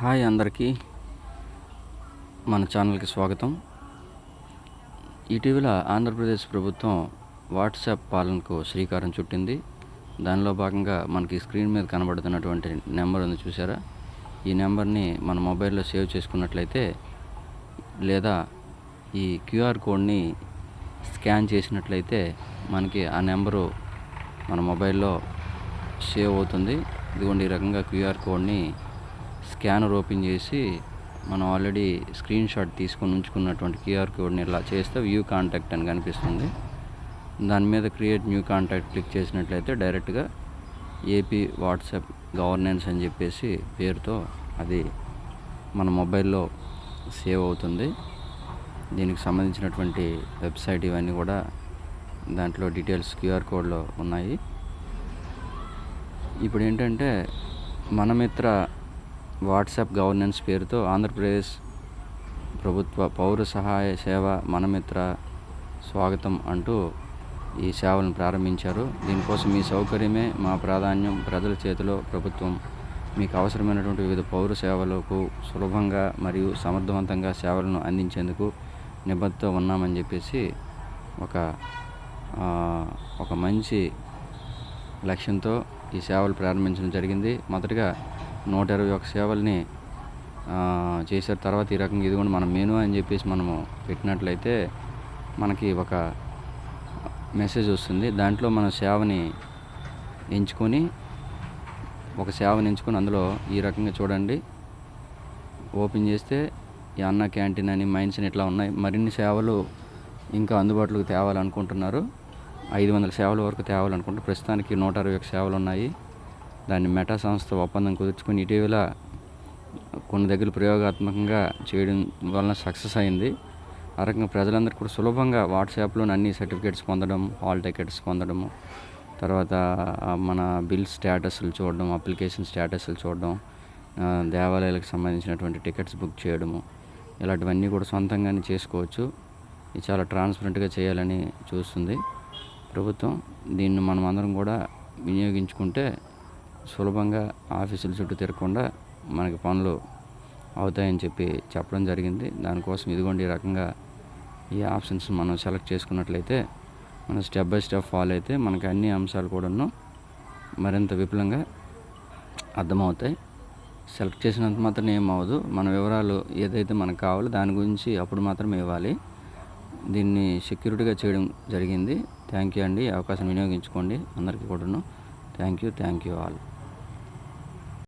Hi అందరికీ మన ఛానల్కి స్వాగతం. ఇటీవల ఆంధ్రప్రదేశ్ ప్రభుత్వం వాట్సాప్ పాలనకు శ్రీకారం చుట్టింది. దానిలో భాగంగా మనకి స్క్రీన్ మీద కనబడుతున్నటువంటి నెంబర్ ఉంది చూసారా, ఈ నెంబర్ని మన మొబైల్లో సేవ్ చేసుకున్నట్లయితే లేదా ఈ క్యూఆర్ కోడ్ని స్కాన్ చేసినట్లయితే మనకి ఆ నెంబరు మన మొబైల్లో సేవ్ అవుతుంది. ఇదిగోండి, ఈ రకంగా క్యూఆర్ కోడ్ని స్కానర్ ఓపెన్ చేసి మనం ఆల్రెడీ స్క్రీన్ షాట్ తీసుకొని ఉంచుకున్నటువంటి క్యూఆర్ కోడ్ని ఇలా చేస్తే వ్యూ కాంటాక్ట్ అని కనిపిస్తుంది. దాని మీద క్రియేట్ న్యూ కాంటాక్ట్ క్లిక్ చేసినట్లయితే డైరెక్ట్గా ఏపీ వాట్సాప్ గవర్నెన్స్ అని చెప్పేసి పేరుతో అది మన మొబైల్లో సేవ్ అవుతుంది. దీనికి సంబంధించినటువంటి వెబ్సైట్ ఇవన్నీ కూడా దాంట్లో డీటెయిల్స్ క్యూఆర్ కోడ్లో ఉన్నాయి. ఇప్పుడు ఏంటంటే మనమిత్ర వాట్సాప్ గవర్నెన్స్ పేరుతో ఆంధ్రప్రదేశ్ ప్రభుత్వ పౌర సహాయ సేవ మనమిత్ర స్వాగతం అంటూ ఈ సేవలను ప్రారంభించారు. దీనికోసం మీ సౌకర్యమే మా ప్రాధాన్యం, ప్రజల చేతిలో ప్రభుత్వం, మీకు అవసరమైనటువంటి వివిధ పౌర సేవలకు సులభంగా మరియు సమర్థవంతంగా సేవలను అందించేందుకు నిబద్ధత ఉన్నామని చెప్పేసి ఒక మంచి లక్ష్యంతో ఈ సేవలు ప్రారంభించడం జరిగింది. మొదటగా 121 సేవల్ని చేశారు. తర్వాత ఈ రకంగా ఇదిగోండి మన మెనూ అని చెప్పేసి మనము పెట్టినట్లయితే మనకి ఒక మెసేజ్ వస్తుంది. దాంట్లో మన సేవని ఎంచుకొని అందులో ఈ రకంగా చూడండి, ఓపెన్ చేస్తే ఈ అన్న క్యాంటీన్ అని, మైన్స్ అని ఇట్లా ఉన్నాయి. మరిన్ని సేవలు ఇంకా అందుబాటులోకి తేవాలనుకుంటున్నారు. 500 సేవల వరకు తేవాలనుకుంటున్నారు. ప్రస్తుతానికి 121 సేవలు ఉన్నాయి. దాన్ని మెటా సంస్థ ఒప్పందం కుదుర్చుకొని ఇటీవల కొన్ని దగ్గర ప్రయోగాత్మకంగా చేయడం వలన సక్సెస్ అయింది. ఆ రకంగా ప్రజలందరూ కూడా సులభంగా వాట్సాప్లోని అన్ని సర్టిఫికేట్స్ పొందడం, హాల్ టికెట్స్ పొందడము, తర్వాత మన బిల్ స్టేటస్లు చూడడం, అప్లికేషన్ స్టేటస్లు చూడడం, దేవాలయాలకు సంబంధించినటువంటి టికెట్స్ బుక్ చేయడము, ఇలాంటివన్నీ కూడా సొంతంగానే చేసుకోవచ్చు. ఇది చాలా ట్రాన్స్పరెంట్గా చేయాలని చూస్తుంది ప్రభుత్వం. దీన్ని మనం అందరం కూడా వినియోగించుకుంటే సులభంగా ఆఫీసుల చుట్టూ తిరగకుండా మనకి పనులు అవుతాయని చెప్పడం జరిగింది. దానికోసం ఇదిగోండి ఈ రకంగా ఈ ఆప్షన్స్ మనం సెలెక్ట్ చేసుకున్నట్లయితే మనం స్టెప్ బై స్టెప్ ఫాలో అయితే మనకి అన్ని అంశాలు కూడాను మరింత విపులంగా అర్థమవుతాయి. సెలెక్ట్ చేసినంత మాత్రం ఏమవ్వదు, మన వివరాలు ఏదైతే మనకు కావాలో దాని గురించి అప్పుడు మాత్రమే ఇవ్వాలి. దీన్ని సెక్యూరిటీగా చేయడం జరిగింది. థ్యాంక్ యూ అండి. ఈ అవకాశం వినియోగించుకోండి అందరికీ కూడాను. Thank you all.